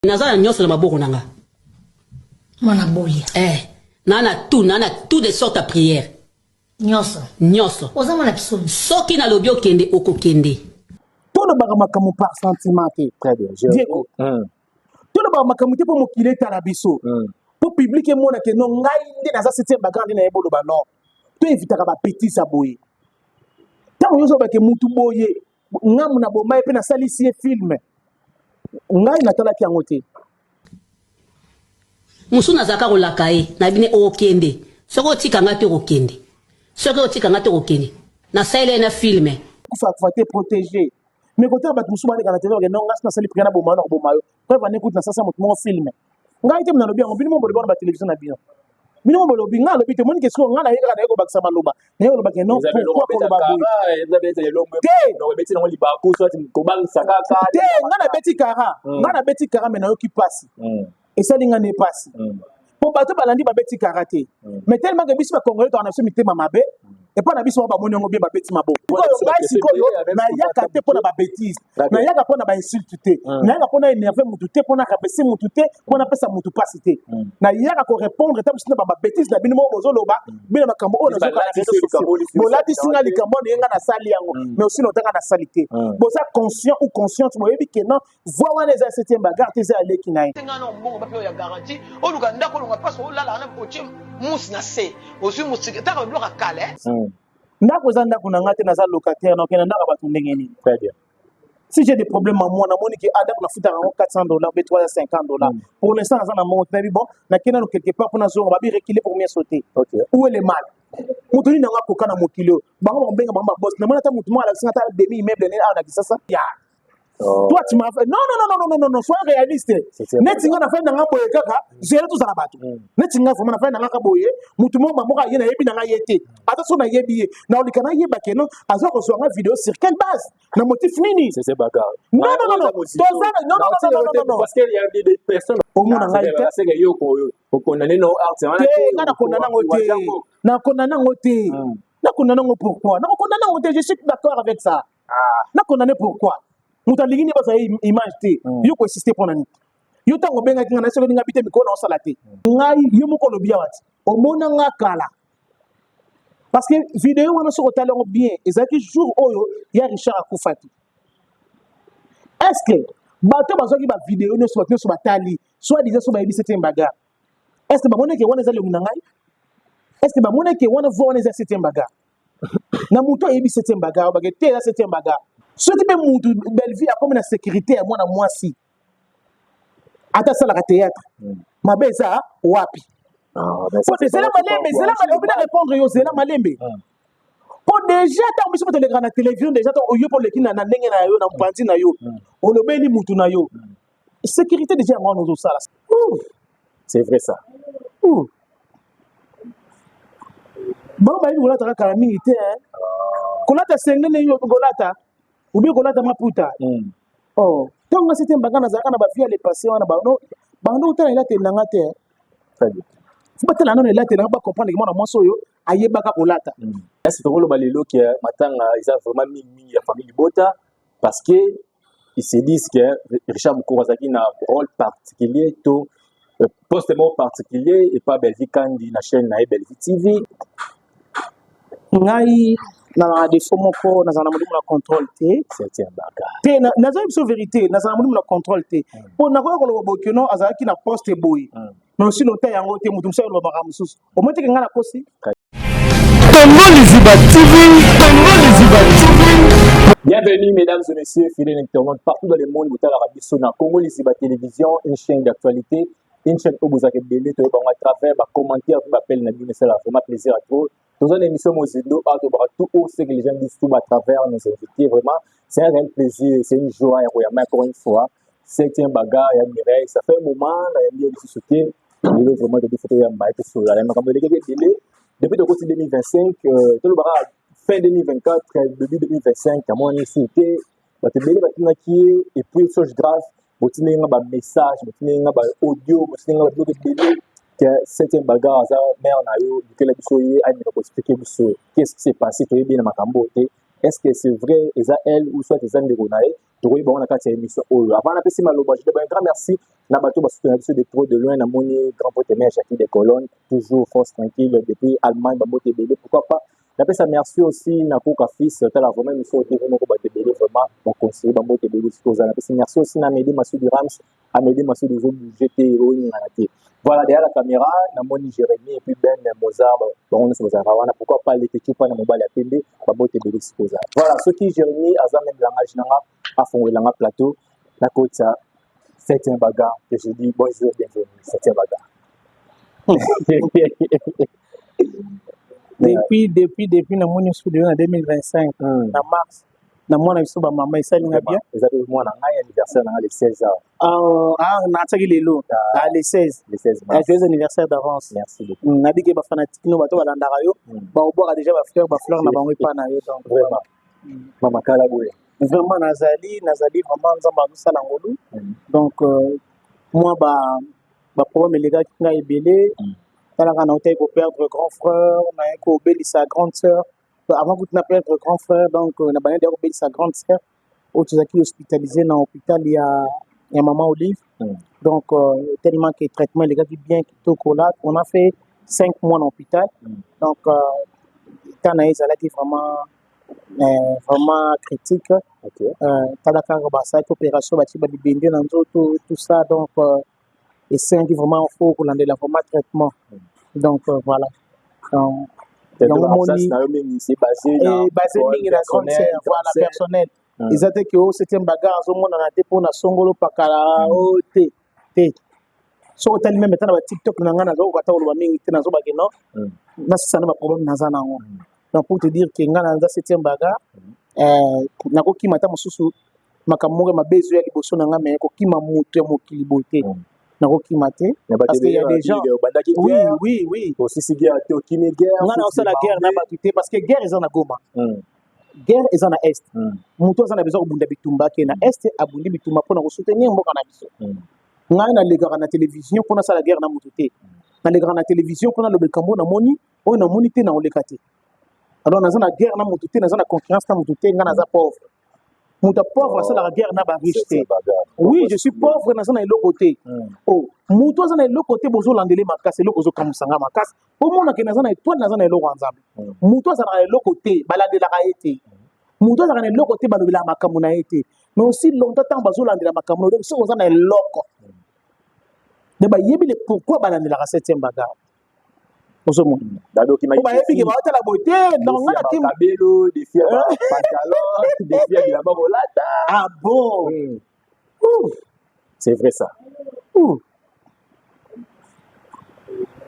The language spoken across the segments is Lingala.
Nazana nyonso na maboko nanga. Mwana bolia. Nana tout de sorte à prière. Nyonso. Ozama na kisomi. Soki na lobi okende okokende. Tout le bagamakamu par sentiment. Très bien. Diego. Tout le bagamakamu te pour mokile talabiso. Pour publier mon que non ngai nde na za septième bagande na ebolo ba non. To invitaka ba petit saboye. Tango yoso ba ke mutu boye. Ngamu na bomba epe na salisi e film. Ngai na tala ki angote. Musu na zaka kolakae na bine okende. Soko tika ngate okende. Soko tika ngate okende. Na saile na filme. Kufa te protéger. Mais quand on va tout soumettre à la télé, non, on a sali priana bomba no bomba. Quand on écoute na sasa mutu mo film. Ngai te mna bien, on binimo bolibona ba télévision na bien. Minimo bolobi nga lobi te moni question nga na yeka na yeko bakisa maloba. Na yeko ba ke non pourquoi ko ba boy. Nga na beti kara mais na yoki passe. Et ça linga ne passe. Pour bato balandi ba beti karaté. Mais tellement que biso ba congolais on a se mitema mabe. Et pas na biso ba moni ngo bien ba beti mabo. Ngai sikoyo na yaka te pona ba bêtise. Na yaka pona ba insulte te. Na yaka pona énerver mutu te pona kapesi mutu te pona pesa mutu passe te. Na yaka ko répondre ta bisina ba bêtise na binimo bozoloba bina makambo o na zoka na réseaux sociaux. Bolati singa likambo yenga na sali yango mais aussi notanga na salité. Boza conscient ou consciente mo yebi ke non voir les 7e bagarre te za aller kinai. Ngana mbongo ba pe ya garantie o luka ndako longa passe o lala na poche mus na se osu musike ta ka bloka kale. Ndako za ndako na ngate na za locataire na kena ndaka batu ndenge nini. Très bien. Si j'ai des problèmes à moi, na moni ki ada na futa $400, $350. Pour l'instant na za na monte na bi bon, na kena no quelque part pour na zo ba bi reculer pour mieux sauter. OK. Où est le mal? Mutu ni na ngako kana mokilo. Bango benga bamba boss. Na mona ta mutu mo ala singa ta demi immeuble ne a na kisasa. Ya. Toi tu m'as fait non, sois réaliste. Net singa na fait na ngabo kaka, zéro tout ça na bato. Net singa fo na fait na ngaka boye, mutu mo ba mo ka yena yebi na nga yete. Attention na yebi. Na olikana yeba ke non, azo ko so nga vidéo sur quelle base? Na motif nini? C'est bagarre. Non. Parce qu'il y a des personnes au monde en réalité, c'est que yo ko condamner no art, na condamner ngote. Na condamner ngote. Na condamner ngo pourquoi? Na condamner ngote, je suis d'accord avec ça. Na condamner pourquoi? Mutalingini ba sa image te. Yo ko insister pour nani? Yo tango benga kinga na seko ninga bite miko na osalate. Ngai yo moko lobia wati. O mona nga kala. Parce que vidéo wana soko talongo bien, ezaki jour oyo ya Richard Akufati. Est-ce que bato bazoki ba vidéo ne soit so batali, soit disant so ba yebi septième bagarre. Est-ce que ba mona ke wana za lengu ngai? Est-ce que ba mona ke wana vo wana za septième bagarre? Na muto yebi septième bagarre, ba ke te la septième bagarre. Ce qui peut mutu belle vie a comme la sécurité à moi na moi si. Ata sala ka théâtre. Ma beza wapi? C'est la malembe, on peut répondre yo, c'est la malembe. Pour déjà tant biso te le grand na télévision déjà tant yo pour le kina na ndenge na yo na mpandi na yo. On le beli mutu na yo. Sécurité déjà moi nous ça là. C'est vrai ça. Bon ba ni golata ka mingi te hein. Kolata sengene yo golata. Ou bien kolata maputa. Oh, tant que c'était bagana zaka na ba via les passé wana ba no ta ila te nanga te. Très bien. Faut pas tellement ila te nanga ba comprendre que moi na moso yo ayeba ka kolata. Est-ce que le balelo qui matanga ils ont vraiment mis la famille Bota parce que ils se disent que Richard Mukurazaki n'a un rôle particulier tout postement particulier et pas Belgique Kandi na chaîne na Belgique TV. Ngai na défaut moko na zana mulimu na contrôle te septième bagarre te na za biso vérité na zana mulimu na contrôle te po na ko ko bokeno azaki na poste boy mais aussi no ta yango te mutu msa lo baka mususu o mote ngana kosi Congo Liziba TV. Bienvenue mesdames et messieurs fidèles internautes partout dans le monde vous avez la biso na Congo Liziba télévision une chaîne d'actualité une chaîne où vous avez belé to à travers ba commentaire vous appelle na bino c'est vraiment plaisir à trop. Dans une émission Mozido, tout ce que les gens disent tout à travers nos invités, vraiment, c'est un réel plaisir, c'est une joie, encore une fois. C'est un bagarre, il y a Mireille, ça fait un moment, il y a eu ce soutien, il y a vraiment des photos, il y a Maïté sur la depuis le côté 2025, fin 2024, début 2025, il y a moins de soutien, et puis, chose grave, il y a un message, il y a un audio, il y a un que septième bagarre, mère na yo, que la bisoye, aïe, expliquer qu'est-ce qui s'est passé, tu es bien dans ma cambote, est-ce que c'est vrai et ça elle ou soit des amis de Ronae tokoyi bango na kati ya émission oyo avant na pesi maloba je dis un grand merci na bato basoutenir biso de trop de loin na moni grand pote mère Jackie de Colonne toujours force tranquille depuis Allemagne babote belé pourquoi pas na pesa merci aussi na Koka fils tala vraiment mission TV moko bato belé vraiment on conseiller babote belé cause na pesa merci aussi na Medi Massoudi Rams à Medi Massoudi zo jeter oyo na té voilà derrière la caméra na moni Jérémy et puis Ben Mozart bon on se Mozart pourquoi pas les équipes na mobile ya pembe babote belé cause voilà ce qui Jérémy azamène langage nanga afongolanga plateau na côté 7e bagarre que je dis bonjour bienvenue 7e bagarre depuis na moni studio en 2025 na mars na mona biso ba mama isalinga bien exactement moi na ngai anniversaire na le 16 na tsaki lelo le 16 joyeux anniversaire d'avance merci beaucoup na dike ba fanatique no bato balandaka yo ba oboka déjà ba fleur na bango epa na yo donc vraiment mama kala boye vraiment nazali vraiment nzamba musala ngolu donc moi ba problème elekaki ngai ebele talaka na otaki koperdre grand frère naye kobelisa grande sœur avant kuti na perdre grand frère donc na bana d'ailleurs kobelisa grande sœur oyo tozalaki hospitalisé na hôpital ya maman Olive donc tellement que traitement elekaki bien kitoko là on a fait 5 mois en hôpital donc temps na ye ezalaki vraiment critique talaka basalaki opération bati balibende na nzoto tout ça donc esengi vraiment faut kolandela vraiment traitement donc voilà c'est basé mingi na grande sœur voilà personnel eza te ke o 7e bagarre azomonana te mpo na songolo pakala o te so otali meme ta na batiktok na ngai nazokokata koloba mingi te nazobake no nasisana baproblème naza nango donc pour te dire que ngai naza 7e bagarre nakokima ata mosusu makambo moko mabe ezo ya liboso na ngai me kokima moto ya mokili boye te nakokima te parce qu'il y a des gens oui aussi guerre ngai naosala guerre na bato te parce que guerre eza na Goma guerre eza na est moto aza na besoin kobunda bitumba ake na est abundi bitumba mpona kosoutenir mboka na biso ngai nalegaka na télévision mpona asala guerre na moto te nalegaka na télévision mpona lobeka mbo namoni oyo namoni te naoleka te alors naza na guerre na moto te naza na concurrence na moto te ngai naza pauvre moto pauvre asalaka guerre na bariche te oui je suis pauvre naza na eloko te moto aza na eloko te bozolandele makasi eloko ozokamusanga makasi omonake naza na étoile naza na eloko ya nzambe moto azalaka na eloko te balandelaka ye te moto azalaka na eloko te balobelaka makambo na ye te mais aussi longtemps ntango bazolandela makambo na yo soki oza na eloko de bayebi le pourquoi balandelaka 7e bagarre ozomona bayebi ke baotala boye te nanga na kim kabelo defi ya pantalon defi ya bilamba kolata ah bon c'est vrai ça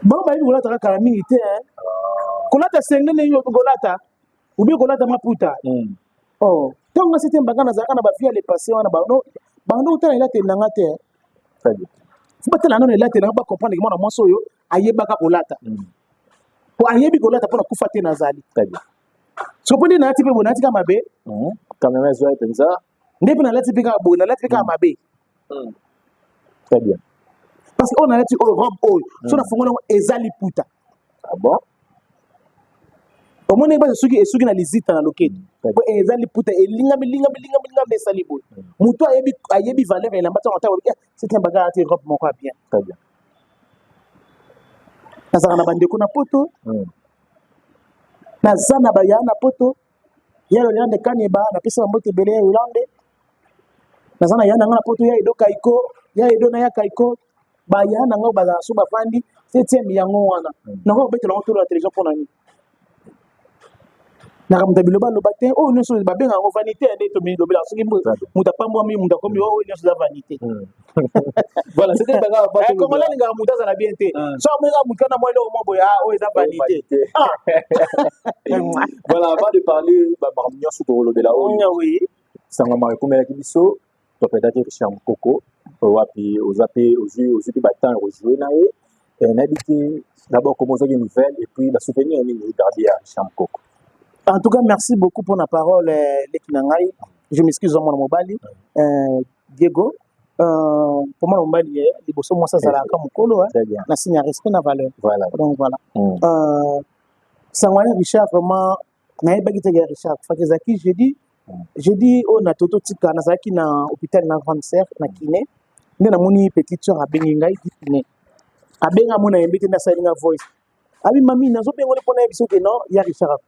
bango bayebi kolata kaka mingi te kolata sengene yo kolata ubi kolata maputa ntango nga 7e bagarre nazalaka na bavie ya le passé wana bando otala elateli nanga te fo batala nano elateli nanga bacomprendre ke mwana mwasi oyo ayebaka kolata po ayebi kolata mpona kufa te nazali sopo nde nalati mpe boye nalati kaka mabe kameme ezwa mpenza nde mpe nalati mpe kaka boye nalati mpe kaka mabe très bien parce que oyo nalati oyo robe oyo so nafongo nango eza liputa bon omoni basi esuki na lizita na loketo po eza liputa elingami esali boye moto ayebi valeur elamba ntango ata c'est un bagage ate robe moko ya bien très bien nazalaka na bandeko na poto naza na baya na poto ya Yolande Kanyeba napesa mbote ebele ya Yolande naza na ya nanga na poto ya Edo Kaiko ya Edo na ya Kaiko baya nanga bazala so bafandi 7e yango wana nako betela ngo tolo la télévision mpona nini nakamuta biloba loba te oyo nyonso babenga yango vanité nde tomilobela soki moto apambwami moto akomi oyo nyonso eza vanité voilà c'était bagarre congolais alingaka moto azala bien te so amonaka moto wana mwa eloko mwa boye oyo eza vanité voilà avant de parler makambo nyonso tokolobela oyo sangama ekomelaki biso topetaki Richard Mukoko wapi oza mpe ozwi mpe batemps rejoue na ye nayebi te d'abord comment ozwaki nouvelle et puis basoutenir ya nini ogardi ya Richard Mukoko. En tout cas, merci beaucoup pour la parole, Lekinangai. Je m'excuse mon mobile. Diego, pour moi, mobile, les bossons, moi, ça, ça l'a comme colo. La signe à respect, la valeur. Voilà. Donc, voilà. Sangwane Richard, vraiment, na yeba ki te Richard Fakezaki j'ai dit oh na toto tika na zaki na hôpital na grande sœur na kiné nde na moni petite sœur abengi ngai kiné abenga mona yembete na salinga voice abi mami nazo bengo le pona biso ke non ya Richard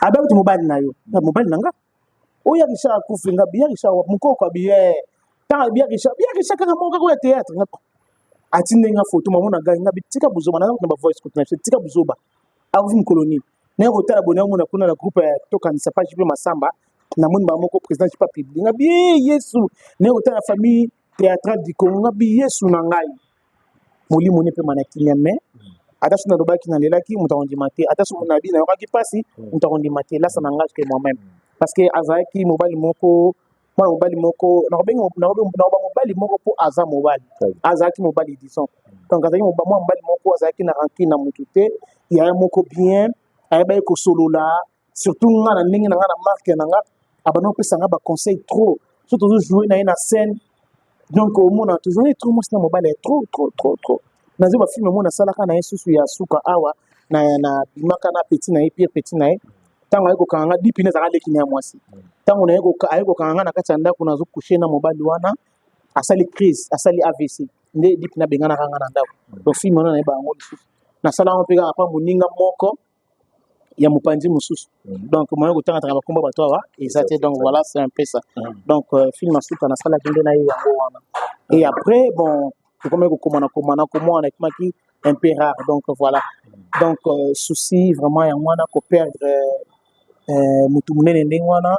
abenga tu mobile na yo na mobile nanga o ya Richard akufi nga biya Richard mukoko biye ta biya Richard kaka mo ka théâtre atinde nga photo mamona ga nga bitika buzoba na ba voice ko tika buzoba avu mkoloni na rotala bonheur mona kuna na groupe to kanisa pa jipe masamba na moni ba moko président jipa public nga bi Yesu na rotala famille théâtrale du Congo nga bi Yesu na ngai moli moni pe manakinya me atasu na robaki na lelaki mutaondi mate atasu na bi na yokaki pasi mutaondi mate là ça n'engage que moi-même parce que azaki mobali moko moi mobali moko na robenga na mobali moko po aza mobali azaki mobali disons donc azaki mobali moko azaki na ranki na mutute ya moko bien ayeba ko solola surtout nga na ndenge na nga na marque na nga abano pesa nga ba conseil trop surtout toujours jouer na une scène donc au monde toujours trop moi c'est mobile est trop nazo ba film mona sala kana yesusu ya suka awa na bimaka na petit na pierre petit na tango ayeko kanga dipine za kale kinya mwasi tango na ayeko kanga na kati ndako nazo coucher na mobile wana asali crise asali AVC nde dipina bengana kanga na ndako donc film mona na ba ngo lisusu na sala on pega apa moninga moko ya mupanzi mususu donc moyo kutanga taka bakomba bato awa et ça c'est donc voilà c'est un peu ça donc film asuka na sala kende na yango wana et après bon comme ko komana komana kimaki un peu rare donc voilà donc souci vraiment ya mwana ko perdre mutu munene ndenge wana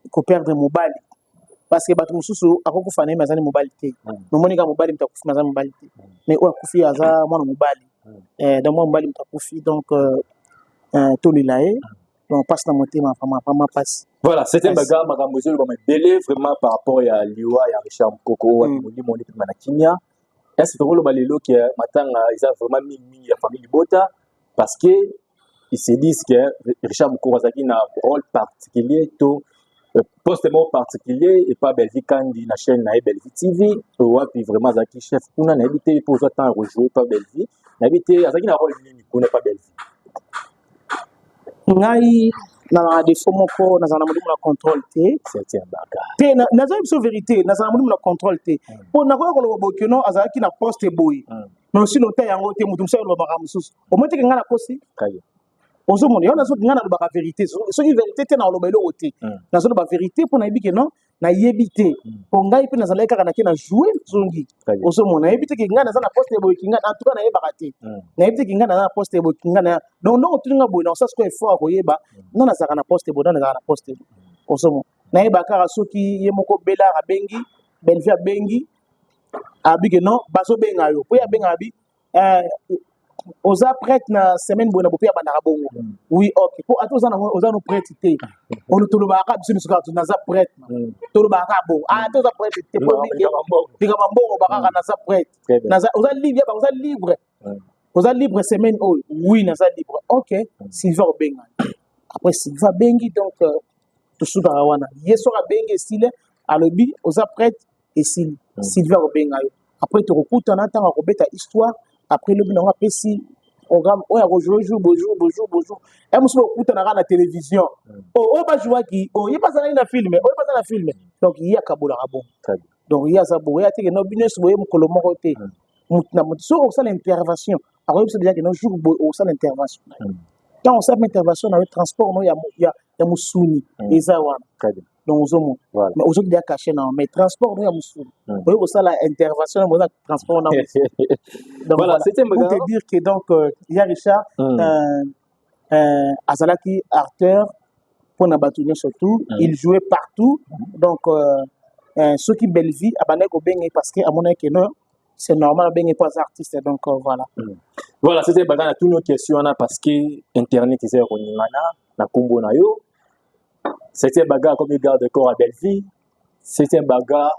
ko perdre mobali parce que bato mususu akokufa na mazani mobali te nomoni ka mobali mtakufa mazani mobali te mais o akufi aza mwana mobali donc mwana mobali mtakufi donc Tolilae, on passe dans mon thème, vraiment passe. Voilà, c'était un bagage, ma gamme, comme belé vraiment par rapport à Liwa, à Richard Mukoko, à Moni Moni Manakinya. Est-ce que le balelo qui matin, ils ont vraiment mis la famille Bota parce que ils se disent que Richard Mukoko a un rôle particulier, tout post-mort particulier et pas Belgique quand il a chaîne Belgique TV, ou puis vraiment Zaki chef, on a habité pour autant rejouer pas Belgique, habité Zaki un rôle unique, on n'est pas Belgique. Ngai na défaut moko na zana mulimu na contrôle te c'est un bagage te na za biso vérité na zana mulimu na contrôle te po na ko ko bokeno azaki na poste boy mais aussi no te yango te mutum selo baka mususu o mote ke ngana kosi kayo ozo moni yo na so ngana baka vérité so ki vérité te na lo belo te na so ba vérité po na yebike non na yebite po ngai pe na zala kaka na ke na jouer zongi ozo moni na yebite ke ngana za na poste boy kinga en tout cas na yebaka te na yebite ke ngana na poste boy kinga na donc non tulinga boy na ça ce ko effort ko yeba non na zaka na poste boy na zaka na poste ozo moni na yebaka soki ye moko bela abengi belvia bengi abike non baso benga yo po ya benga abi oza prête na semaine bona bopi ya bandaka bongo oui ok po ato oza no prête te on to lo ba ka biso suka na za prête to lo ba ka bo to za prête te po bika mambongo ba ka na za prête na za oza libre semaine oh oui na za libre ok Silva benga après Silva bengi donc to suka wana yeso ka bengi style alobi oza prête et Silva benga après to kokuta na tanga ko beta histoire après le bilan après si programme on a rejoué bonjour et moi je na la télévision oh ba jouer qui oh il passe na film donc il y a kabola bon donc il y a ça bo ya te no business bo mo kolomo côté mutna so ça l'intervention alors c'est déjà que no jour bo ça l'intervention quand on sait l'intervention dans le transport non il y a musuni et ça wa donc ozomo mais aujourd'hui il y a caché non mais transport non il y a musuni bo ça la intervention dans transport non donc voilà c'était pour te dire que donc il y a Richard azalaki acteur pour na batunya surtout il jouait partout donc ceux qui belle vie abandé ko bengi parce que à mon avis non c'est normal bengi pas artiste donc voilà voilà c'était bagana toutes nos questions là parce que internet c'est koningana na kombo na yo c'était bagarre comme garde corps à Belleville c'était bagarre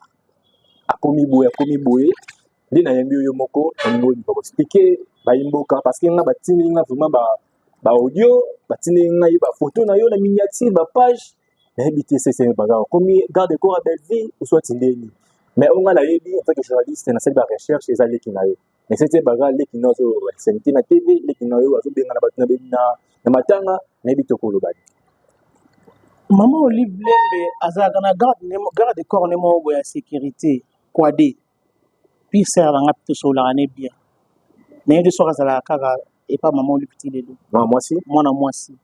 à komi boye ndi na yembi yo moko ngoli ba expliquer ba imboka parce que nga batini nga vraiment ba audio batini nga ba photo na yo na miniature ba page na habité c'est bagarre comme garde corps à Belleville ou soit ndeni mais on a la yebi en tant que journaliste na cette recherche ezali kinayo mais c'était bagarre les kinazo sentina TV les kinayo azo benga na batuna benna na matanga na bitoko lobadi Maman Olive Lembe azalaka na garde de corps ne mo ya sécurité kwade puis serva nga plutôt sur la année bien mais de soir azalaka kaka et pas maman Olive petit lelo moi si mwana mwasi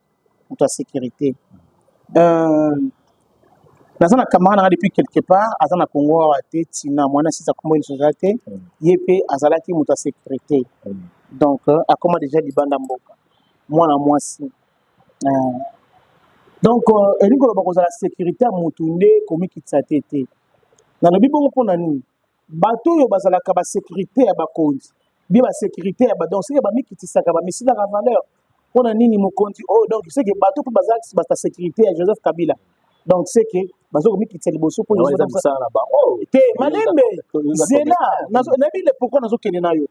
pour sécurité nazana camarade depuis quelque part azana Congo wa te tina mwana sisa kombo une société yepe azalaki muta sécurité donc a comment déjà libanda mboka mwana mwasi donc elingo loba kozala sécurité ya mutu nde komikitisa te te nalobi bongo mpona nini bato oyo bazalaka basécurité ya bakonzi bie basécurité ya donc seke bamikitisaka bamisilaka valeur mpona nini mokonzi oyo donc seke bato mpe bazalaki bata sécurité ya Joseph Kabila donc seke bazokomikitisa liboso mpo te malembe zela nayebi le pourquoi nazokende na yo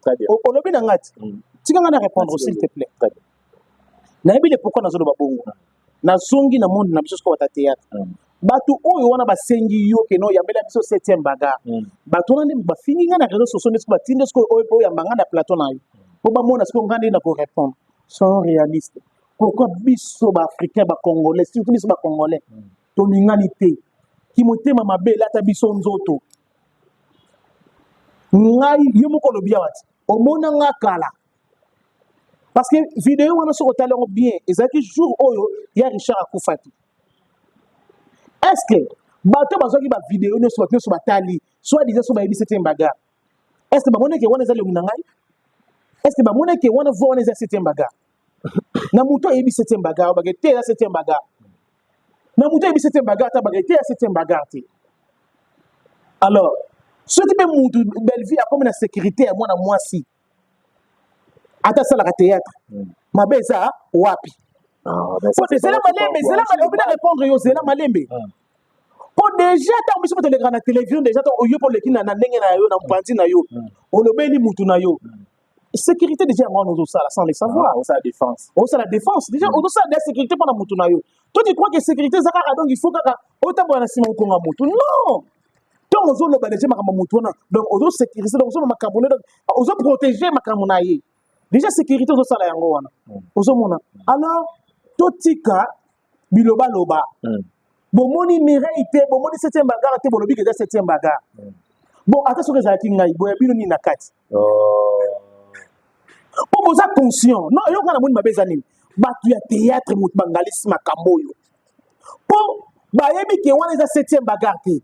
olobi na ngati tika nga na répondre s'il te plaît nayebi le pourquoi nazoloba bongo nazongi na monde na biso soko bata théâtre bato oyo wana basengi yo keno yambela biso 7e bagarre bato wana nde bafingi nga na réseaux sociaux ndeko batinde siko oyo mpo oyamba nga na plateau na yo mpo bamona siko nga nde na korépondre sont réaliste pourquoi biso baafricain bacongolais surtout biso bacongolais tolingani te kimotema mabe elata biso nzoto ngai yo moko olobi awa ti omona nga kala parce que vidéo wana soko otali yango bien ezalaki jour oyo ya Richard akufaki est-ce que bato bazwaki bavidéo nyonso bato nyonso batali soit disant so bayebi 7e bagarre est-ce que bamoneke wana eza longi na ngai est-ce que bamoneke wana vo wana eza 7e bagarre na moto ayebi 7e bagarre bage te eza 7e bagarre na moto ayebi 7e bagarre ta bage te eza 7e bagarre te alors soki mpe mutu belvi akomi na sécurité ya mwana mwasi ata asalaka théâtre mabe eza wapi zela malembe obina répondre yo zela malembe po déjà ntango biso mpe tolekaka na télévision déjà ntango oyo mpo oleki na ndenge na yo na mopanzi na yo olobeli mutu na yo sécurité déjà yango wana ozosala sans le savoir osala défense déjà ozosala de sécurité mpona mutu na yo to tu crois que sécurité eza kaka donc il faut kaka otambola na nsima okonga mutu non ntango ozoloba déjà makambo mutu wana donc ozosécuriser donc ozoma makambo ne donc ozoprotégé makambo na ye déjà sécurité ozosala yango wana ozomona alors totika biloba-loba bomoni Mireille te bomoni 7e bagarre te bolobi ke eza 7e bagarre bon ata soki ezalaki ngai boya bino nini na kati po boza conscient non eloko nga na moni mabe eza nini bato ya théâtre motu bangalisi makambo oyo po bayebi ke wana eza 7e bagarre te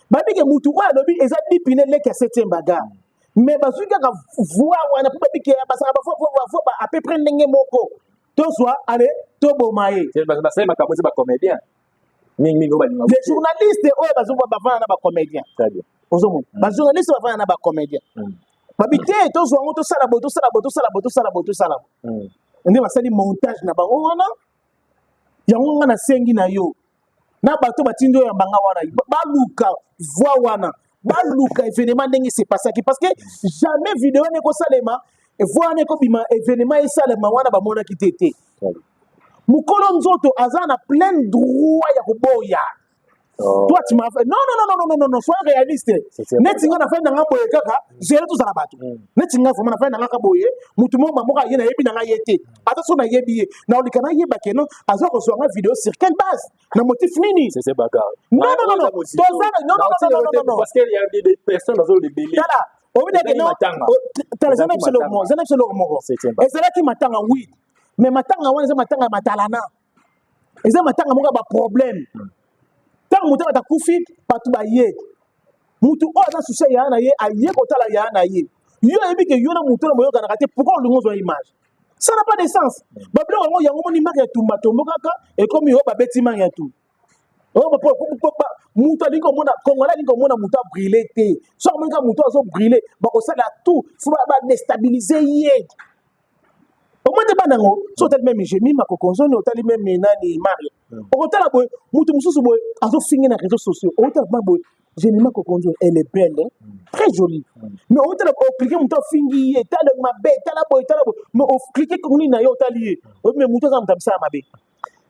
bayebi ke mutu oyo alobi eza dipine leki ya 7e bagarre mais bazwi kaka voix wana po bayebi ke basaka bafo à peu près ndenge moko to soit allez to bomaye basali makambo eza bacomédien mingi obalinga les journalistes oyo bazoba bavana na bacomédien ozomona bajournaliste bavana na bacomédien babi te tozwa yango tosala bo nde basali montage na bango wana yango nga nasengi na yo na bato batindi oyo yambanga wana baluka voix wana baluka événement ndenge se passaki parce que jamais vidéo wana ekosalema voix wana ekobima événement esalema wana bamonaki te te mukolo nzoto aza na plein droit ya koboya toi tu m'as fait non sois réaliste neti nga na fait nanga boye kaka gérer tout ça la bato neti nga vraiment na fait nanga boye mutu mo mamoka yena yebi nanga yete ata so na yebi ye na olikana yeba keno azo ko so nga vidéo sur quelle base na motif nini c'est bagarre non parce qu'il y a des personnes dans le délai tala obina keno tala zana pselo mo ezala ki matanga oui mais matanga wana eza matanga matalana eza matanga moko ba problème tant mutu atakufi patu baye mutu o aza succès ya na ye aye kotala ya na ye yo yebi ke yo na mutu na moyoka na kate pourquoi on lui image ça n'a pas de sens bablo ngo yango moni marque ya tumba tombo kaka et comme yo ba bâtiment ya tout oh ba mutu alingo mona congolais alingo mona mutu a brûler te so mo nga mutu azo brûler ba osala tout faut ba déstabiliser ye au moins de banango so tel même j'ai mis ma kokonzoni otali même nani mari okotala boy mutu mususu boy azo finir na réseaux sociaux otala boy j'ai mis ma kokonzoni elle est belle très jolie mais otala cliquer mutu fingi ye tala mabe tala boy mais o cliquer koni na yo otali mais mutu za mtabisa mabe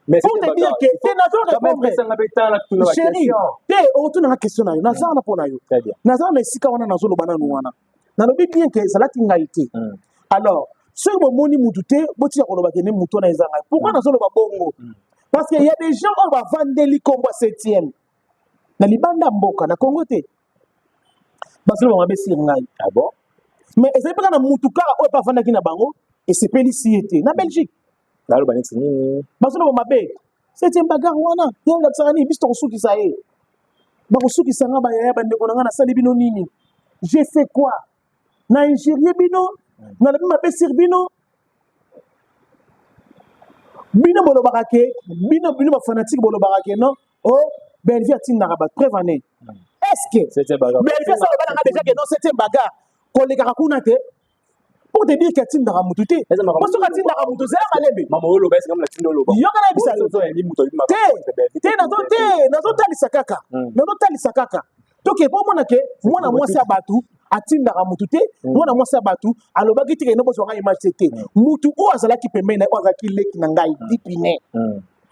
mais pour te dire que t'es répondre chérie t'es autour na question na yo nazana pona yo nazana sika wana nazolo bananu wana nalobi bien que ça la tingaité alors Ce que moni mutute, boti ya koloba kene muto na ezanga. Pourquoi na solo ba bongo? Parce qu'il y a des gens qui vont vendre li Congo 7e. Na libanda mboka na Congo te. Parce que ba mabesi ngai. Ah bon? Mais ezali pas na mutuka o pa vanda ki na bango et c'est peliciété na Belgique. Là le banexi ni. Parce que ba mabe. 7e bagarre wana. Yanga tsani bisto kosuki sa ye. Ba kosuki sanga ba ya bande ko na sali bino nini. J'ai fait quoi? Na ingénieur bino, na la mabe sir bino. Bino bolo barake, bino ba fanatique bolo barake non. Oh, Belvi atin na rabat prévané. Est-ce que C'était bagarre. Belvi ça va déjà que non 7e bagarre. Collègue rakuna te. Pour te dire que tin na ramutute. Parce que tin na ramutute c'est malembe. Maman olo basi comme la tindo lo ba. Yo kana bisa. Te na zo tali sakaka. Na zo tali sakaka. Donc pour mona ke mwana mwasi abatu atinda ramutute mwana mwasi abatu alobaki tike no bozo ka image tete. Mutu o azalaki pembeni na o azalaki leki na ngai dipine.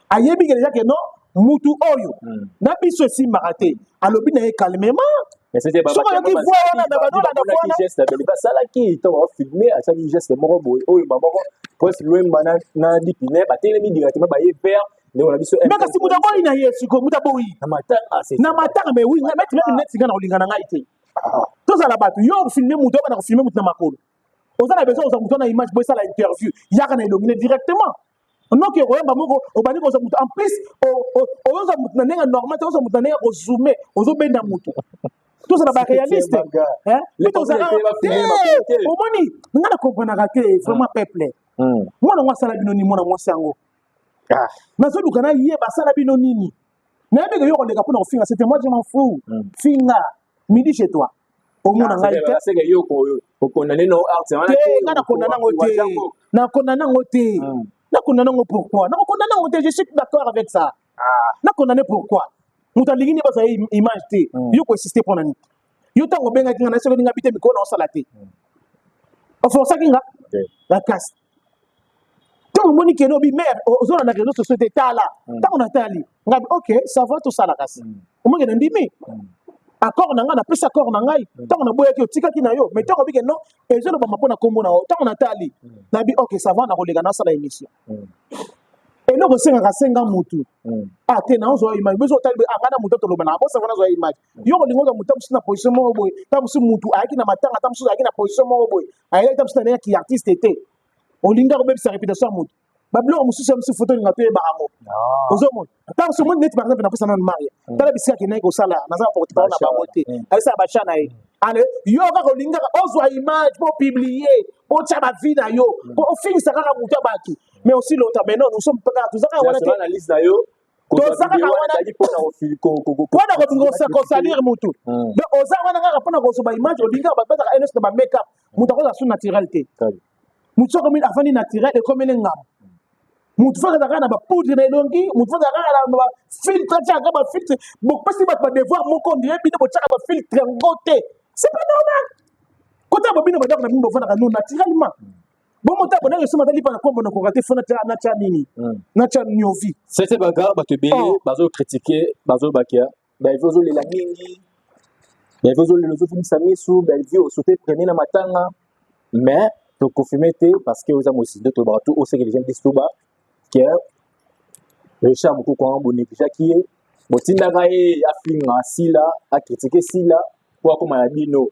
Ayebi ke déjà que non mutu oyo. Na biso simba te. Alobi na e calmement. Mais c'était pas qui voit na banola na bona geste beli ba sala ki to filmer a ça geste moko boy oyo ba moko presque loin bana na dipine ba telemi directement ba ye vers le on a biso mais kasi muta boy na yesu ko muta boy na matanga c'est na matanga mais oui mettre même net singa na olingana ngai te to za la batu yo filmer muta ba na filmer muta makolo ozana besoin oza muta na image boy ça la interview yaka na ilomine directement non que oyamba moko obani ko za muta en plus o oza muta na nenga normal to oza muta na nenga ko zoomer ozo benda muta tout ça là réaliste hein tout ça au moni ngana comprendre que vraiment peuple moi na sala bino ni mona mwasi yango na zo dukana yé ba sala bino nini na yebe yo koleka pour na finga c'était moi je m'en fous finga midi chez toi au mona ngai te c'est que yo ko condamner no art wana ngana condamner ngote na condamner ngote na condamner ngo pourquoi na condamner ngote je suis d'accord avec ça na condamner pourquoi mutalingini basa image te yo ko insister pour nani yo tango benga kinga na seko ninga bite mikona osala te oforsa kinga la casse to moni keno bi mère ozona na réseaux sociaux tala tango na tali ngabi OK ça va tout ça la casse omonge na ndimi accord na nga na pesa accord na ngai tango na boya ki otika ki na yo mais tango bi ke non ezolo ba mapona kombo na tango na tali na bi OK ça va na kolega na sala émission et là, vous avez un mutu. Ah, tu as une image. Vous avez un mutu to lobana. Vous avez une image. Yo ko lingo mutu na position mo boy. Ta musu mutu aki na matanga ta musu aki na position mo boy. Ayi ta musu na ki artiste était. O linga ko be sa réputation mutu. Bablo musu sa musu photo nga to e baramo. Ozo mo. Ta musu mo net par exemple na ko sana mari. Ta la bisika ki na ko sala na za porte parole na bangote. Ayi sa ba chana e. Ale yo ko linga ozo image pour publier. Pour tcha ba vie na yo. Pour finir ça ka mutu baki. Mais aussi l'autre, mais non, nous sommes pas tous. Tous la liste d'ailleurs. Tous ça quand on salir mutu. Mais oza wana ngaka pona ko so ba image olinga ba beta ka ba make up. Mutu ko sa naturalité. Mutu ko min afani naturel et comme ngam. Mutu fa ka na ba poudre na longi, mutu fa ka na ba filtre tcha ka ba filtre. Bon parce que ba devoir mon ko ndie bi de tcha ba filtre ngote. C'est pas normal. Kota ba bino ba donc na bino fa na naturellement. Bon monta bona yo soma tali pa na kombo na ko raté fona na cha nini na cha nyovi c'était bagarre ba te bé bazo critiquer bazo bakia ba ivozo le la mingi ba ivozo le lozo fini samisu ba ivio sauter premier na matanga mais to confirmer parce que oza mosi de to ba tout au c'est que les gens disent tout bas que Richard Moko ko ngoni kisaki botinda ga e afinga sila a critiquer sila pour comme ya bino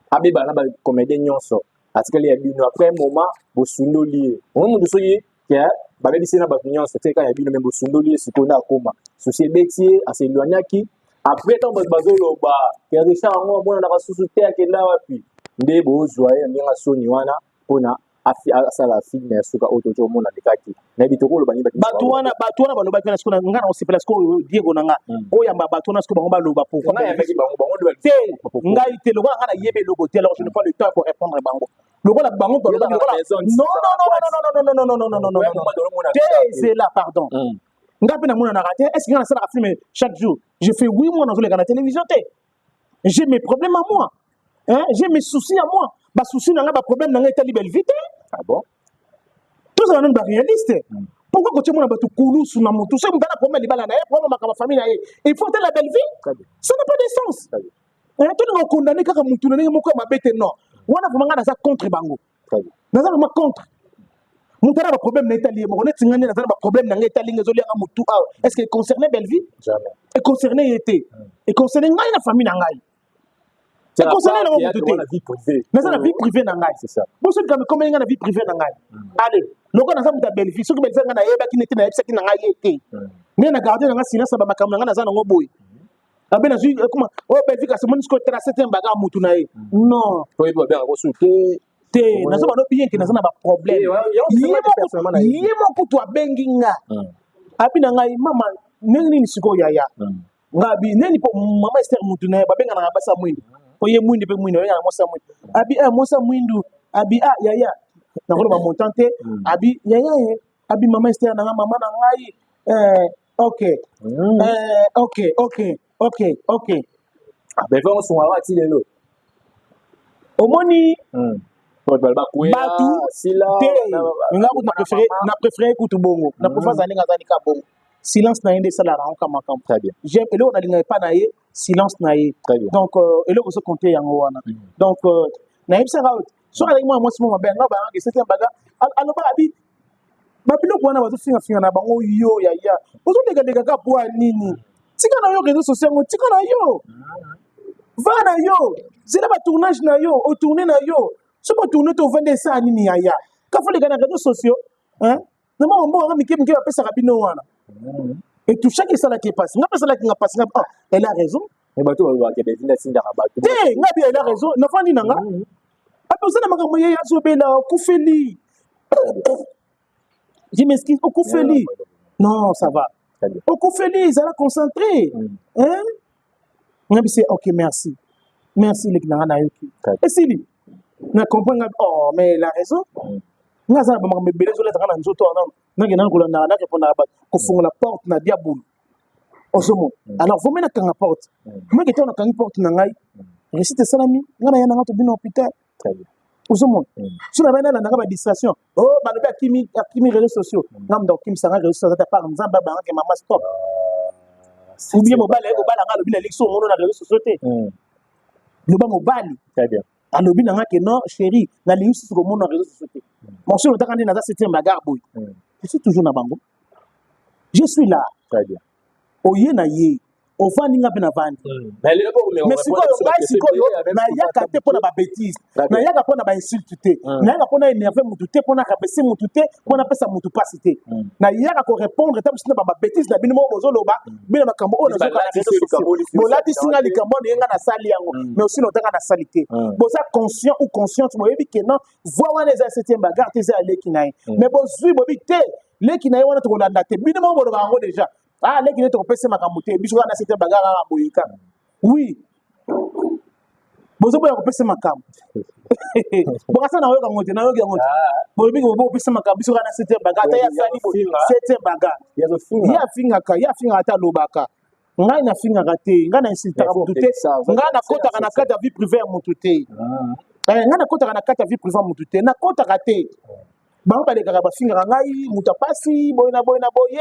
abe bana ba comédien nyonso parce que les bino après un moment bosundo lié on nous soyez que ba be bisena ba nyonso c'est quand ya bino même bosundo lié ce qu'on a koma souci betier à s'éloignaki après tant bazolo ba que Richard ngo bona na basusu te akenda wapi nde bozwa ya ndinga soni wana pona asala film ya suka ototo mona dekaki na bitoko lo bani batwana baloba kana sikona ngana osipela siko Diego nanga oyamba batwana siko bango baloba pourquoi ngai te lo ngana yebe logo te alors je ne pas le temps pour répondre bango logo la bango baloba non c'est là pardon ngapi na mona na raté est-ce que ngana sala film chaque jour je fais 8 mois dans la télévision té j'ai mes problèmes à moi hein j'ai mes soucis à moi ba souci nanga ba problème nanga etali belle vite ah bon tout ça non ba réaliste pourquoi quand tu mona ba tu kulu suna moto c'est mutana problème libala na problème ma famille na il faut la belle vie ça n'a pas de sens hein tout le monde condamné kaka mutu na moko ma bête non wana vraiment na ça contre bango naza vraiment contre mutu ana baproblème na italie moko neti ngani naza na baproblème na ngai italie ngezolianga mutu awa est ce que concerné belleville jamais econcerné ye te econcerné ngai na famille na ngai econcerné nango mutu te naza na vie privée na ngai bosoki kame komeli ngai na vie privée na ngai ale loko naza mutu ya belleville soki belleville ngai nayebaki neti nayebisaki na ngai ye te ngai na garde na ngai silence na bamakambo na ngai naza nango boye abe nazwi koma oyo belleville kasi moni sikoyo tracé te mbaga mutu na ye non te nazo bano bien ke naza na baproblème ye moko to abengi nga abi na ngai mama ndenge nini sikoyo yaya ngabi neni po mama Esther mutu na ye babenga na basa mwindu po ye mwindu pe mwindu ya mosa mwindu abi mosa mwindu abi yaya na ngolo ba montante abi yaya abi mama Esther na mama na ngai ok beva on songa ati lelo omoni batu sila na préféré kutu bongo na préféré zaninga zanika bongo silence na yende sala ranka makam très bien j'aime elo na linga pa na ye silence na ye donc elo ko so compter yango wana donc na yebisa ga so ala mo mo simo mabe nga ba nga c'est un baga aloba abi babilo bwana bazo finga na bango yo ya ozo lega ka po nini tika na yo réseaux sociaux tika na yo va na yo zela ba tournage na yo au tourner na yo so ba tourner to vendre ça nini yaya ka fo lega na réseaux sociaux hein na mo nga mike ba pesa rabino wana et tout chaque ça là qui passe nga pesa là qui nga passe elle a raison mais bato ba ke bezinda sinda ka bato nga bi elle a raison na fandi nanga aposa na makambo ye azobela kufeli je m'excuse okufeli non ça va okufeli ils allaient concentrer hein on dit ok merci les gars na yoki et si lui na comprendre mais il a raison nga za ba makambo belezo la kana nzoto na ngena kolanda na répondre ba ko fungola porte na diabolo osomo alors vous mena kanga porte moi qui tona kanga porte na ngai récite salami ngana yana ngato bino hôpital très bien osomo sur la bana na ba distraction ba lobi akimi réseaux sociaux ngamda kim sanga réseaux sociaux ta par nzamba ba ke mama stop ou bien mobile nga lobi na lixo mono na réseaux sociaux te loba mobile très bien alobi na nga ke non chérie na lixo sur mono na réseaux sociaux mon sur ta kandi na za septième bagarre boy je suis toujours na bango je suis là très bien oye na ye ofandi nga pe na vandi mais sikoyo na yaka te mpona babétise na yaka mpona bainsulte te na yaka mpona énerve mutu te mpona rabese mutu te mpona pesa mutu pasi te na yaka korépondre ta bosina babétise na bino moko bozoloba bino makambo oyo bolatisi nga likambo oyo yenga nasali yango mais aussi notanga nasali te boza conscient ou consciente boyebi ke non voi wana eza septième bagarre te eza ya leki na ye mais bozwi boyebi te leki na ye wana tokolanda te bino moko boloba yango déjà leki ne tokopesa makambo te biso wana septième bagarre kaka boyika oui bozoboya kopesa makambo bokasa nayoka yango te nayoki yango te boyebi bopesa makambo biso wana septième bagarre ata yasali septième bagarre ye afingaka ata alobaka ngai nafingaka te ngai na insultaka motu te ngai nakotaka na kati ya vie privée ya motu te ngai nakotaka na kati ya vie privée ya motu te nakotaka te bango balekaka bafingaka ngai moto apasi boye na boye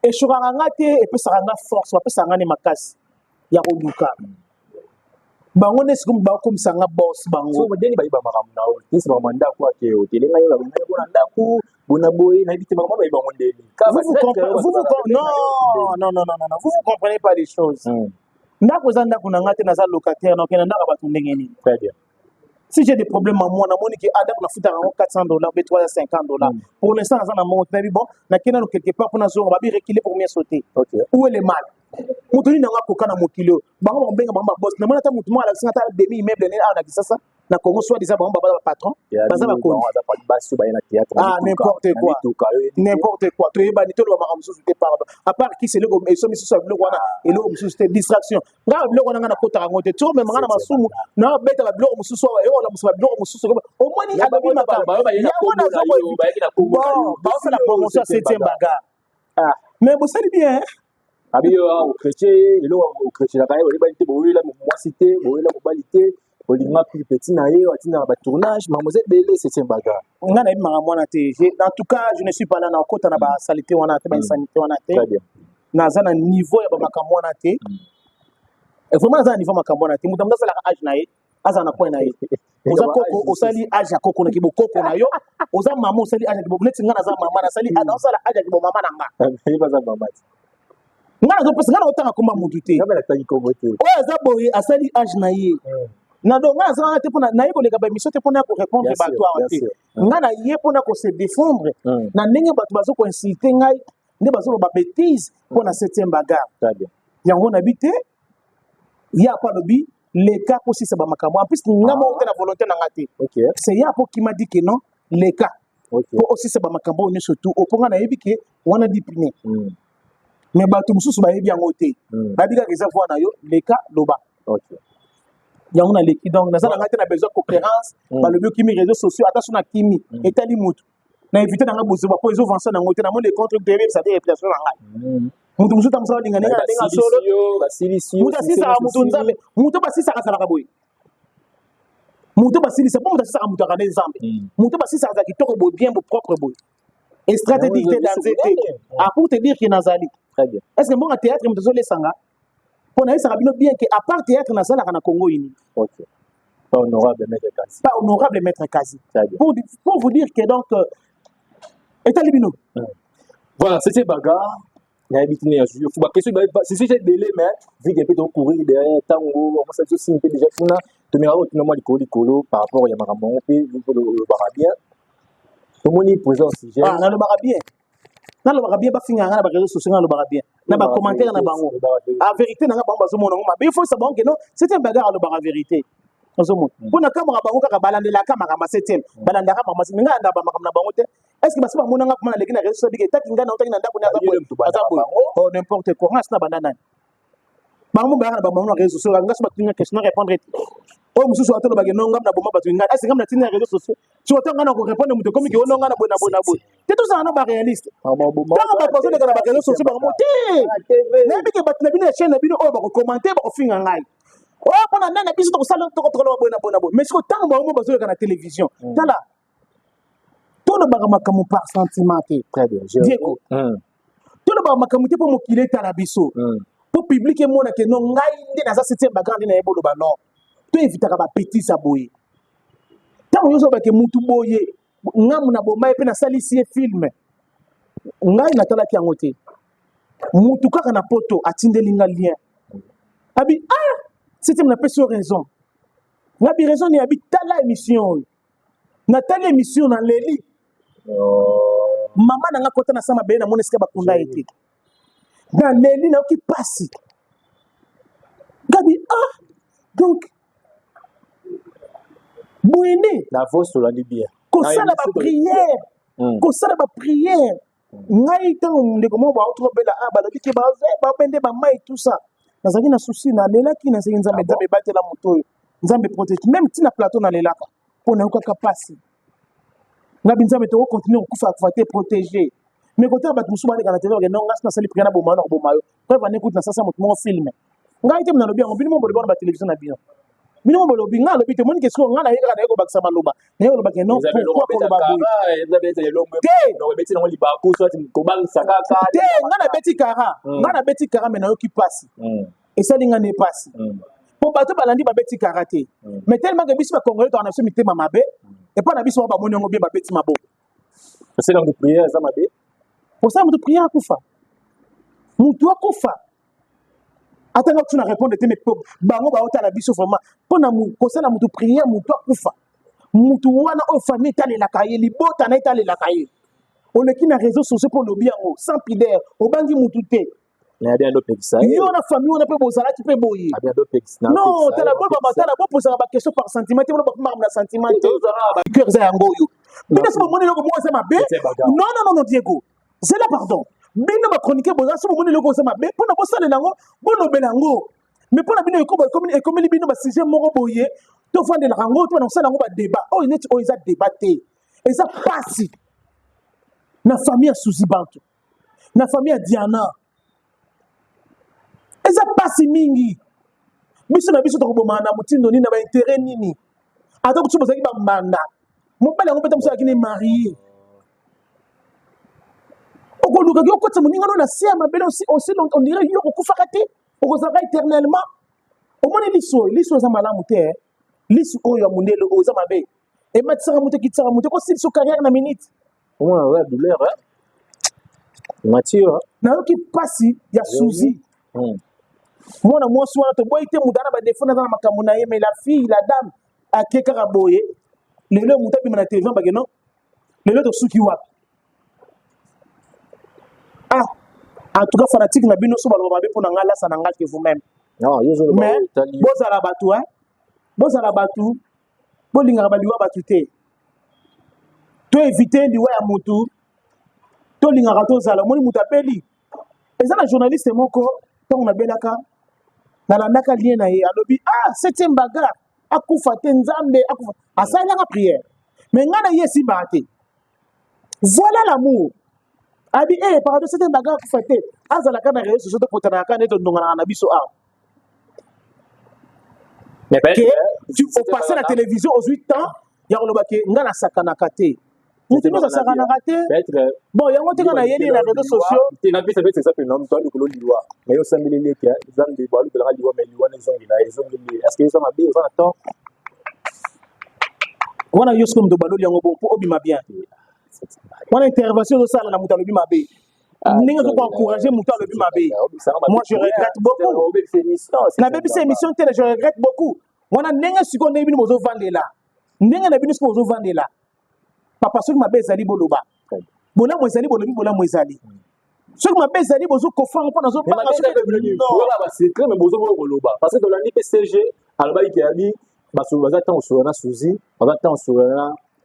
eshokaka nga te epesaka nga force bapesaka nga ne makasi ya koluka bango nde sikoyo bakomisa nga boss bango deni bayiba makambo na yo tisi bakoma ndako ake otelenga yo babingai mpona ndako bona boye nayebi te bakoma bayiba ngo ndeni non vous comprenez pas les choses ndako eza ndako na nga te naza locataire nakenda ndako bato ndenge nini très bien si j'ai des problèmes à moi, je dis que na futa $400, $350. Pour l'instant, bon, na kena quelque part pour nazo, on va reculer pour mieux sauter. Où est le mal? Mutuni na ngako kana mokilo. Bango benga bamba boss. Na mona ta mutu ala singa ta demi immeuble ne ala kisasa. Na Congo soit déjà bamba patron. Baza ba ko. N'importe quoi. To yeba ni to lo maka mususu te pardon. À part qui c'est le go et so misu so bilo wana et lo mususu te distraction. Nga bilo wana na kota ngote. To me manga na masumu na beta ba bilo mususu wa e wala mususu ba bilo mususu. Au moins ni adabi makamba. Ya wana zo ko. Bon, ba ça la promotion 7e bagarre. Mais vous savez bien abi au chrétien elo au chrétien la kaye balite boyela mwasité boyela mobalite olinga plus petit na ye atina ba tournage mademoiselle belé c'est un bagarre nga na ibima mwana te en tout cas je ne suis pas là na kota na ba salité wana te ba insanité wana te très bien na za na niveau ya ba makambo wana te vraiment za niveau makambo wana te mutamza la âge na ye aza na point na ye oza koko osali age ya koko na kibo koko na yo oza mama osali age ya kibo neti nga naza mama nasali naosala age ya kibo mama na nga nga nazopesa nga naotanga komba mutu te oyo aza boye asali age na ye na donc nga nazanga te mpona naye koleka baémission te mpona ya korépondre bato awa te nga na ye mpona kose défendre na ndenge bato bazokoinsulte ngai nde bazoloba bétise mpona 7e bagarre yango nabi te ye apo alobi leka kosisa bamakambo en plus nga moko te na volonté na nga te c'est ye apo kima di ke non leka po osisa bamakambo oyo nyonso tu opo nga nayebi ke wana dipine mais bato mosusu bayebi yango te bayebi kaka eza voi na yo leka loba yango naleki donc naza na ngai te na besoin cohérence balobi okimi réseaux sociaux ata so na kimi etali mutu na évite na nga bozoba po ezovansa nango te namoni contre toyebebisa te réputation na ngai mutu mosusu tamusala lingalinga na ndenge solo mutu asisaka mutu nzambe mutu basisaka azalaka boye mutu basilisa po mutu asisaka mutu akande nzambe mutu basisaka aza kitoko boye bien propre boye estrate dicté dans te pour te dire que nazali est-ce que mbonga théâtre mutu azolesanga mpo nayesaka bino bien que à part théâtre nazalaka na Congo ini pas honorable maître Kazi pour vous dire que donc etali bino voilà c'était bagarre nayebi tine ya juyo fuba question c'est c'est délai mais vu que peut courir derrière tango on ça aussi un peu déjà kuna tomera au finalement likolo par rapport ya makambo pe le barabien tomoni présence sujet na le barabien bafinga nga na ba réseaux sociaux na le barabien na ba commentaire na bango a vérité na nga bango bazomona ngoma mais il faut savoir que non c'était une bagarre le bar vérité ozomona mpona kamera bango kaka balandelaka makambo 7e balandaka makambo nga ndaba makambo na bango te est-ce que basi bamona nga komona leki na réseau bike taki nga na otaki na ndako na aza boye oh n'importe quoi nga sina banda nani bango bayaka na babango na réseau sociaux nga so batinga question na répondre oyo mosusu atolo bake no ngam na boma bato nga est-ce que ngam na tina réseaux sociaux si otanga na ko répondre mutu komi ke ono nga na boye na boye na boye te tout ça na ba réaliste tango ba poser de ba réseaux sociaux bango te na bike bat na bino chaîne na bino oyo ba ko commenter ba ko finga ngai oh pona nana biso to sala to ko boye na boye na boye mais siko tango bango bazoleka na télévision tala tolo baka makamu par sentiment te très bien Diego tolo baka makamu te po mokile tala biso po public e mona ke no ngai nde na za 7e bagarre na ebolo ba non to évitaka ba petit sa boye tango yoso ba ke mutu boye ngamu na bomba pe na salisi e film ngai na tala ki yango te mutu kaka na poto atindeli nga lien abi c'était na personne raison na bi raison ni abi tala émission na tala émission na leli mama nanga kota na sama be na moneska bakunda ete na leli na ki pasi gabi donc boyene la voix sur la libye kosala ba prière ngai tango ndeko mo ba otro bela balobi ke ba bende ba mai tout ça nazaki na souci na lelaki na sengi nzambe nzambe batela moto oyo nzambe protège même tina plateau na lelaka mpona yokaka pasi ngabi nzambe toko continuer kokufa te protéger mais côté bato mosusu baleka na télé non ngasi nasali prière na boma na koboma yo preuve ane kuti na sasa moto moko filme ngai te mna lobi yango bino mo bolobi na ba télévision na bino bino mo bolobi nga lobi te moni ke siko nga na yeka na yeko bakisa maloba na yeko lobaki non pourquoi koloba boye te nga na beti kara me na yoki pasi esali nga ne pasi po bato balandi babeti kara te mais tellement que biso bakongole to na biso mitema mabe epa na biso bamoni yango bien babeti mabo osala mutu prière eza mabe osala mutu prière akufa mutu akufa atanga tuna répondre te mais bango baotala biso vraiment mpona kosala mutu prière mutu akufa mutu wana oyo famille etalelaka ye libota na etalelaka ye oleki na réseaux sociaux mpo lobi yango sans pudeur obangi mutu te yo na famille wana mpe bozalaki mpe boye non tala boposaka baquestion par sentiment te bona bakomaka na sentiment te cœur eza yango oyo bino so bomoni eloko moko eza mabe non Diego zela pardon bino bachroniqueur boza so bomoni eloko eza mabe mpona bosalela yango bolobela yango mais mpona bino ekomeli bino basujet moko boye tovandelaka yango to bana kosala yango badébat oyo neti oyo eza débat te eza pasi na famille ya Suzy Bantu na famille ya Diana eza pasi mingi biso na biso tokoboma na mutindo nini na baintérêt nini ata kutu bozalaki bambanda mobali yango peta mosalaki ne marié okolukaki okotisa moninga no na se ya mabele aussi on dirait yo okufaka te okozalaka éternellement omoni liso eza malamu te lisu oyo mundelo oza mabe e matsaka muto kitsaka muto ko sili so carrière na minute ouais douleur hein Mathieu na yoki pasi ya Suzy mwana mwasi wana to boy te mudana ba defo na makambo na ye mais la fille la dame akeka raboye lelo mutabi na télévision bageno lelo to suki wapi en tout cas fanatique na bino so baloba mabe pona ngala sa na ngati vous-même non yozo mais bozala batu hein bozala batu bolinga baliwa batu te to éviter liwa ya mutu to linga to zala moni mutu apeli eza na journaliste moko to na belaka na landaka lien na ye alobi 7e bagarre akufa te nzambe akufa asala nga prière mais ngana yesi bate voilà l'amour abi pardon 7e bagarre akufa te azala kana réseaux sociaux to potana kana to ndongana na biso tu faut passer la télévision aux 8 ans ya ko lobake ngana sakana kate mutu no sakana kate bon yango te kana yeli na réseaux sociaux na bisa bese ça peut non to ko liwa mais yo sambeli leke zambe ba lu bela liwa mais liwa na zongi na zongi est-ce que ça m'a bien ça attend wana yo skom do baloli yango bon pour obima bien wana intervention do sala na mutu alobi mabe ninga ko encourager mutu alobi mabe moi je regrette beaucoup na bebi c'est émission télé je regrette beaucoup wana ninga siko na bino bozo vandela ninga na bino siko bozo vandela papa soki mabe ezali boloba bona mo ezali bolobi bona mo ezali soki mabe ezali bozo kofanga pona zo panga soki voilà ba secret mais bozo boloba parce que dans la PCG alba ikali baso baza tant sur na Suzy baza tant sur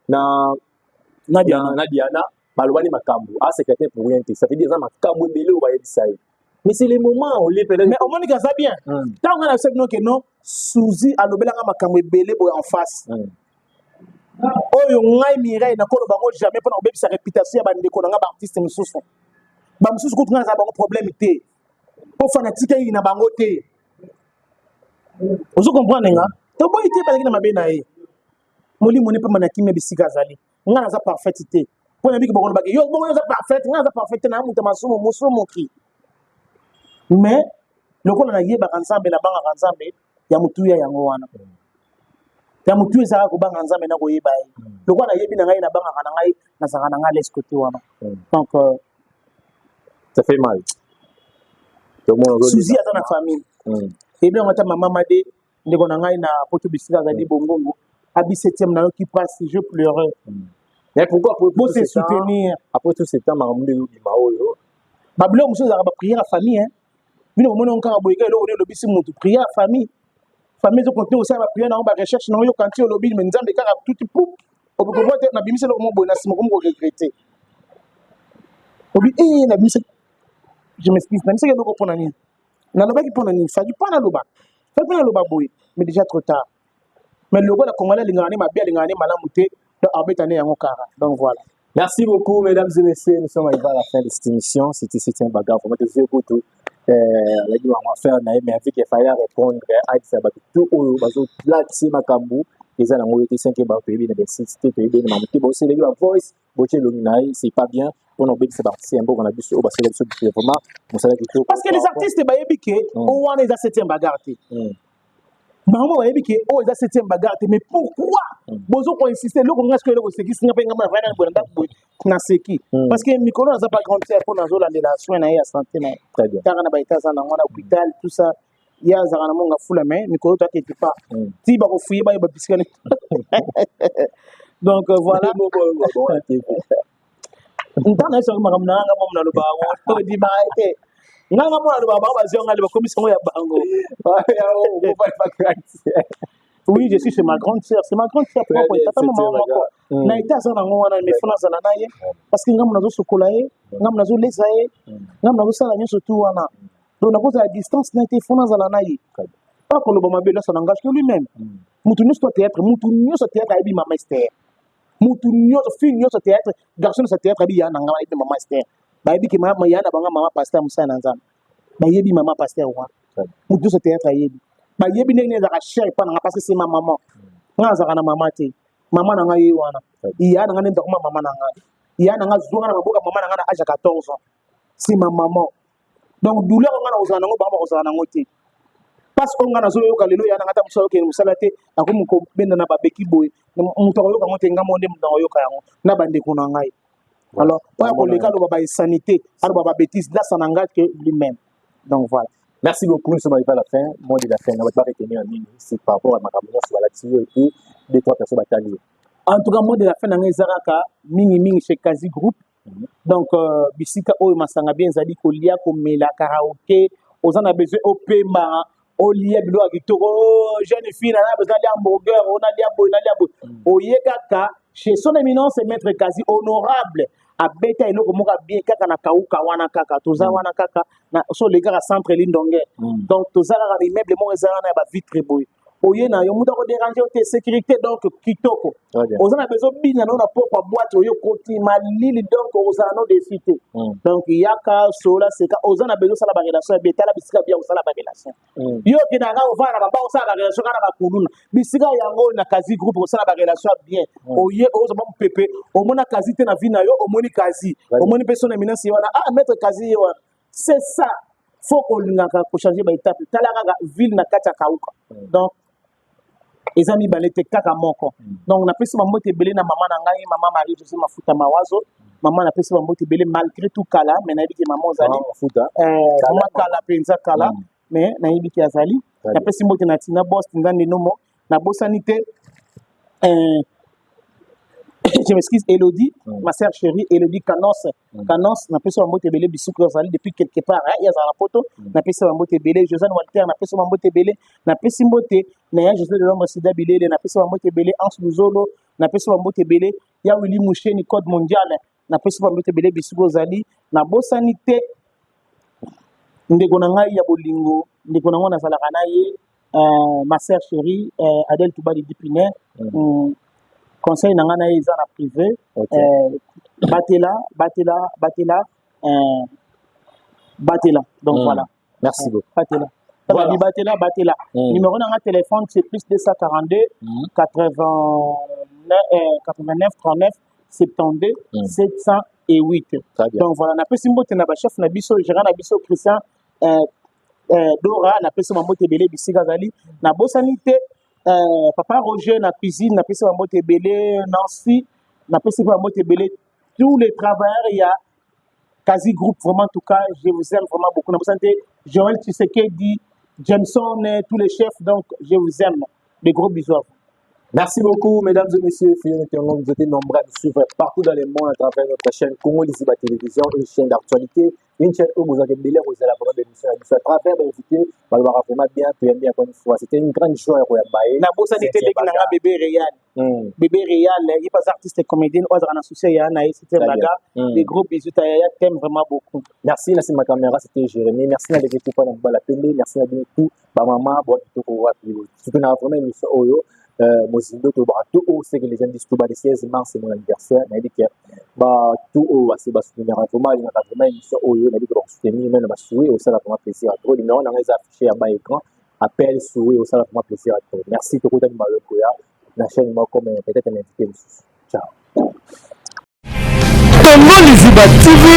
na Diana balobani makambo a secrétaire pour rien ça veut dire ça makambo belé o ba yebisai mais c'est les moments on les peut mais au moins ça bien tant on a fait non que non Suzy alobela nga makambo belé boy en face oyo ngai mirai na kolo bango jamais pour obebisa réputation ya bandeko na nga ba artiste mususu ba mususu ko tuna za bango problème té po fanatique yi na bango té ozo comprendre nga to boy té ba na mabe na ye moli moni pa manaki me bisika zali nga na za parfaité pour na biki bongo ba yo bongo za parfaite nga za parfaite na mutu masumo musumo ki mais lokola na yeba kanzambe na banga kanzambe ya mutu ya yango wana ya mutu ezaka ko banga nzambe na ko yeba ye lokola na yebi na ngai na banga kana ngai na sanga na ngai les côté wana donc ça fait mal tout le monde Suzy a dans la famille et bien on ta maman made ndeko na ngai na poto bisika za di bongongo abi 7e na yo qui passe je pleurais mais pourquoi pour se soutenir après tout ce temps mamunde yo bima oyo bablo muso za ba prière à famille hein bino mona on ka boyeka lo le bisi mutu prière à famille zo compter aussi ba prière na ba recherche na yo quand tu lobi mais nzambe kaka tout pou au peut voir na bimisa lo mo bona simo ko regretter obi na bimisa je m'explique même c'est que ko pona ni na loba ki pona ni fa du pas na loba boy mais déjà trop tard mais le la congolais lingani mabia lingani malamu te donc abetane yango kara donc voilà. Merci beaucoup mesdames et messieurs, nous sommes arrivés à la fin de cette émission. C'était un bagarre vraiment de beaucoup la dit on va faire mais avec il fallait répondre à ça tout au bazo placer makambu les ana ngolo 5e ba pebi na 6 te pebi na mamuti bo c'est la voice boche longinai c'est pas bien on a obéi c'est parti un peu on a vu au basket de vraiment parce que les artistes ba yebike o wana za 7e bagarre te maman yebike o za 7e bagarre te mais pourquoi bozo ko insister loko ngasko loko seki singa penga ma vana bonda na seki parce que mikolo na za pas grand pour na zo la soin na ya santé na très bien tanga na baita za na ngona hôpital tout ça ya za na monga fula mais mikolo to t'inquiète pas ti ba ko fuye ba bisikane donc voilà ntana eso makamna nga momna lo ba to di ba ete nga mo lo ba ba zionga le ba commission ya bango oui, je suis chez ma grande sœur. C'est ma grande sœur propre. Tata maman moko. Na ita sana ngwana me fona sana naye parce que ngamu nazo sokolaye, ngamu nazo lesaye, ngamu nazo sala nyoso tu wana. Donc na cause la distance na ite fona sana naye. Pas qu'on le ba mabela sana engage que lui-même. Mutu nyoso théâtre, mutu nyoso théâtre abi mama Esther. Mutu nyoso fille nyoso théâtre, garçon nyoso théâtre abi ya na ngama abi mama Esther. Ba yebi ke mama yana banga mama pasteur Musa na nzambe. Ba yebi mama pasteur wa. Mutu nyoso théâtre yebi. Ba yebi ndenge za ka cher pa na parce que c'est ma maman nga za kana mama te mama na ngai wana iya na ngane ndakoma mama na ngai iya na nga zuwa na maboka mama na nga na âge 14 ans c'est ma maman donc douleur nga na ozana ngo ba ozana ngo te parce qu'on a nazo yoka lelo ya na ngata muso yoka musala te akomu ko benda na babeki boy muto yoka ngotenga monde muto yoka yango na bande ko na ngai alors pour ko leka lo baba sanité alors baba bêtise là ça n'engage que lui-même donc voilà. Merci beaucoup, nous sommes arrivés à la fin. Moi, de la fin, on va pas retenir un ligne c'est par rapport à ma caméra sur la tio et puis deux trois personnes bataillées. En tout cas, moi de la fin dans Zaraka mingi chez Kazi Group. Donc bisika oyo masanga bien zali ko lia ko mela karaoké aux en a besoin au paiement au lia bilo akitoko jeune fille na besoin de hamburger on a lia boy na lia boy oyekaka chez son éminence maître Kazi honorable abeta eloko moka bien kaka na kauka wana kaka toza wana kaka na so les gars à centre ligne d'ongé donc toza la immeuble mo ezana na ba vitre boy oye na yo muta ko déranger te sécurité donc kitoko ozana besoin bina na papa boîte oyo koti malili donc ozana no de cité donc yaka sola seka ozana besoin sala ba relation be tala bisika bien osala ba relation yo kina ga ovana ba osala ba relation kana ba kuluna bisika yango na Kazi Group osala ba relation bien oye ozama pepe omona Kazi te na vie na yo omoni Kazi omoni personne éminence wana maître Kazi wana c'est ça faut qu'on l'ingaka ko changer ba étape tala ga ville na kata kauka donc les amis balete kaka moko donc na pesi mambote belé na maman na ngai maman Marie José Mafuta Mawazo maman na pesi mambote belé malgré tout kala mais na yibiki maman zali Mafuta maman kala penza kala mais na yibiki azali na pesi mbote na tina boss ndande nomo na bosanité je m'excuse Elodie ma sœur chérie Elodie Canos na pesi mambote belé bisuko azali depuis quelque part il y a la photo na pesi mambote belé Josane Walter na pesi mambote belé na pesi mbote na ya José de l'homme Sida Bilele na pesi mambote belé Ans Luzolo na pesi mambote belé ya Willy Moucheni code mondial na pesi mambote belé bisuko azali na bosanité ndeko na ngai ya bolingo ndeko na ngona zalaka na ye ma sœur chérie Adèle Toubali Dipiner conseil na ngana eza na privé batela donc voilà merci beaucoup batela numéro na nga téléphone c'est plus 242 89 39 72 708 donc voilà na pesi mbote na ba chef na biso gérant na biso Christian Dora na pesi mbote belé bisika zali na bosanité papa Roger na cuisine na pesi mbote belé Nancy na pesi mbote belé tous les travailleurs il y a Kazi Group vraiment en tout cas je vous aime vraiment beaucoup na bosanité Joël Tshisekedi Jameson tous les chefs donc je vous aime des gros bisous à vous. Merci beaucoup, mesdames et messieurs. Vous êtes nombreux à nous suivre partout dans le monde à travers notre chaîne Congo Liziba Télévision, une chaîne d'actualité, une chaîne où vous avez belé, vous allez avoir des émissions à travers les invités. Vous allez vraiment bien, bien encore une fois. C'était une grande joie à Royabaye. La bossa était bébé Réal. Bébé Réal, il est pas artiste et comédien, on a associé à Anaïs, c'était Baga. Des gros bisous, t'aime vraiment beaucoup. Merci, merci ma caméra, c'était Jérémy. Merci à l'équipe pour la télé. Merci à tout, maman, bon, tout pour vous. Surtout, on a vraiment une émission Oyo. Mozindo to ba tout haut c'est que les gens disent tout bas le 16 mars c'est mon anniversaire na dit que ba tout haut c'est ba soutenir vraiment il y a vraiment une émission Oyo na dit que soutenir même ba souhaiter au ça la vraiment plaisir à trop les numéros on les afficher à bas écran appel souhaiter au ça la vraiment plaisir à trop merci tout le monde de Malokoya la chaîne moi comme peut-être un invité ciao Congo Liziba TV